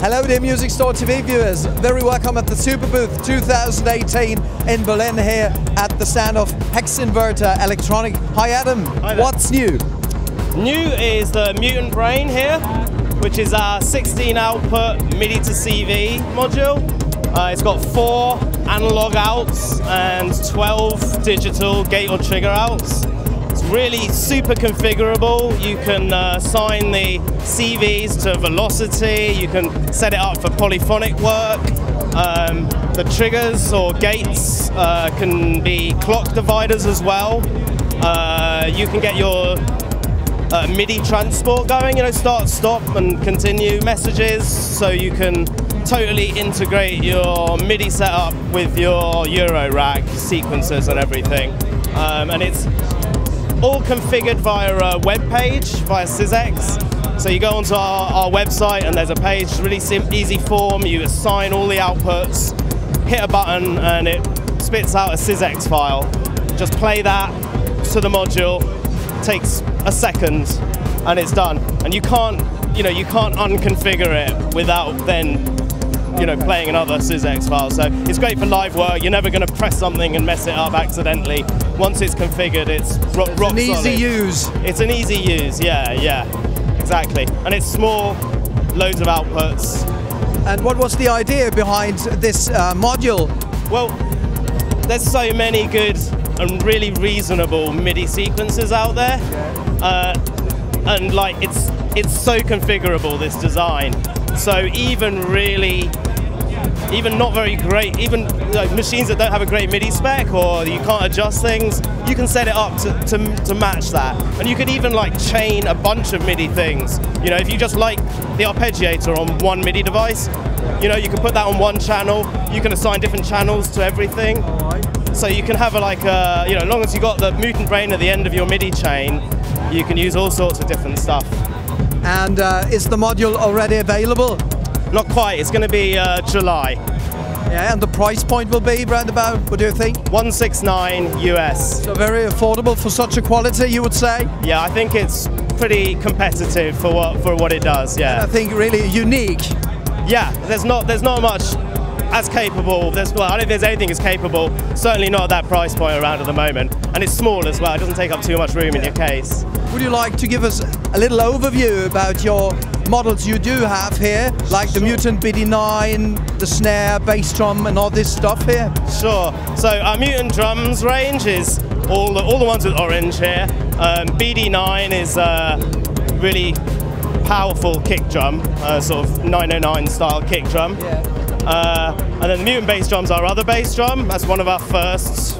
Hello dear Music Store TV viewers, very welcome at the Superbooth 2018 in Berlin here at the stand of Hexinverter Electronic. Hi Adam, Hi there. What's new? New is the Mutant Brain here, which is our 16 output MIDI to CV module. It's got 4 analog outs and 12 digital gate or trigger outs. It's really super configurable. You can assign the CVs to velocity, you can set it up for polyphonic work. The triggers or gates can be clock dividers as well. You can get your MIDI transport going, start, stop and continue messages, so you can totally integrate your MIDI setup with your Eurorack sequencers and everything. And it's all configured via a web page, via SysX. So you go onto our website and there's a page, really easy form, you assign all the outputs, hit a button and it spits out a SysX file. Just play that to the module, takes a second and it's done. And you can't unconfigure it without then playing another SysX file. So it's great for live work. You're never going to press something and mess it up accidentally. Once it's configured, it's rock solid. It's an easy use. It's an easy use, yeah, exactly. And it's small, loads of outputs. And what was the idea behind this module? Well, there's so many good and really reasonable MIDI sequences out there. And like it's so configurable, this design. So even not very great, even machines that don't have a great MIDI spec or you can't adjust things, you can set it up to match that. And you could even chain a bunch of MIDI things. If you just like the arpeggiator on one MIDI device, you can put that on one channel. You can assign different channels to everything. So you can have as long as you got the Mutant Brain at the end of your MIDI chain, you can use all sorts of different stuff. And is the module already available? Not quite, it's going to be July. Yeah, and the price point will be around about, what do you think? $169 US. So very affordable for such a quality, you would say? Yeah, I think it's pretty competitive for what it does, yeah. And I think really unique. Yeah, there's not much as capable. I don't think there's anything as capable, certainly not at that price point around at the moment. And it's small as well, it doesn't take up too much room in your case. Would you like to give us a little overview about your models you do have here, like the Mutant BD9, the snare, bass drum and all this stuff here? Sure. So our Mutant drums range is all the ones with orange here. BD9 is a really powerful kick drum, sort of 909 style kick drum. Yeah. And then the Mutant bass drum's our other bass drum. That's one of our first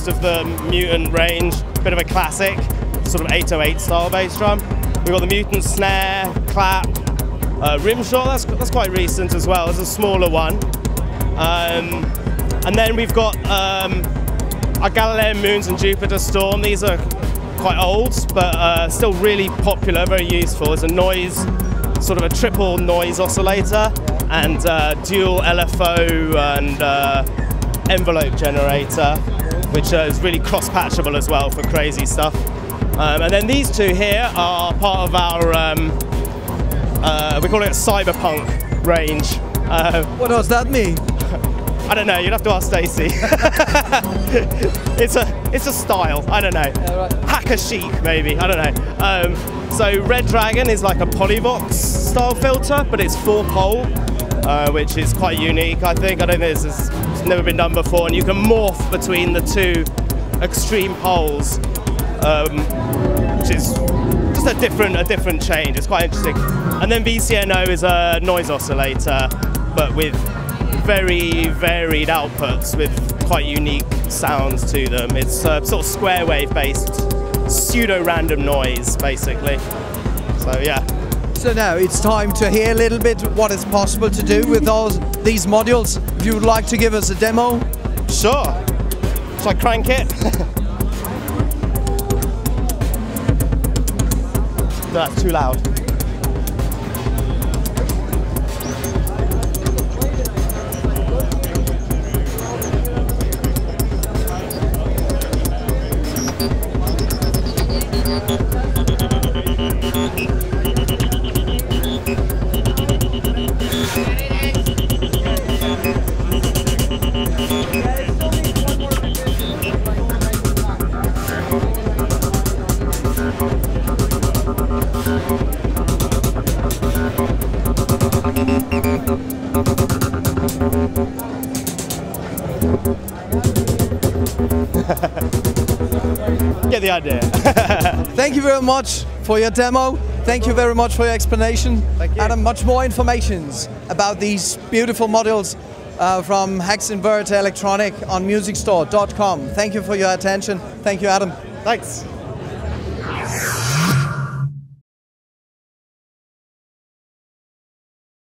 of the Mutant range, bit of a classic, sort of 808 style bass drum. We've got the Mutant snare, clap, rim shot, that's quite recent as well, it's a smaller one. And then we've got our Galilean Moons and Jupiter Storm. These are quite old, but still really popular, very useful. It's a noise, sort of a triple noise oscillator, and dual LFO and envelope generator, which is really cross-patchable as well for crazy stuff. And then these two here are part of our, we call it a cyberpunk range. What does that mean? I don't know, you'd have to ask Stacey. It's a style, I don't know. Yeah, right. Hacker chic, maybe, I don't know. So Red Dragon is like a Polyvox style filter, but it's 4-pole, which is quite unique, I think. I don't think it's never been done before, and you can morph between the two extreme poles. Which is just a different change. It's quite interesting. And then VCNO is a noise oscillator, but with very varied outputs with quite unique sounds to them. It's sort of square wave based pseudo-random noise, basically. So yeah. So now it's time to hear a little bit what is possible to do with these modules. If you would like to give us a demo. Sure. Shall I crank it? No, that's too loud. get the idea. Thank you very much for your demo. Thank you very much for your explanation. Thank you. Adam, much more information about these beautiful models from Hexinverter Electronic on musicstore.com. Thank you for your attention. Thank you, Adam. Thanks.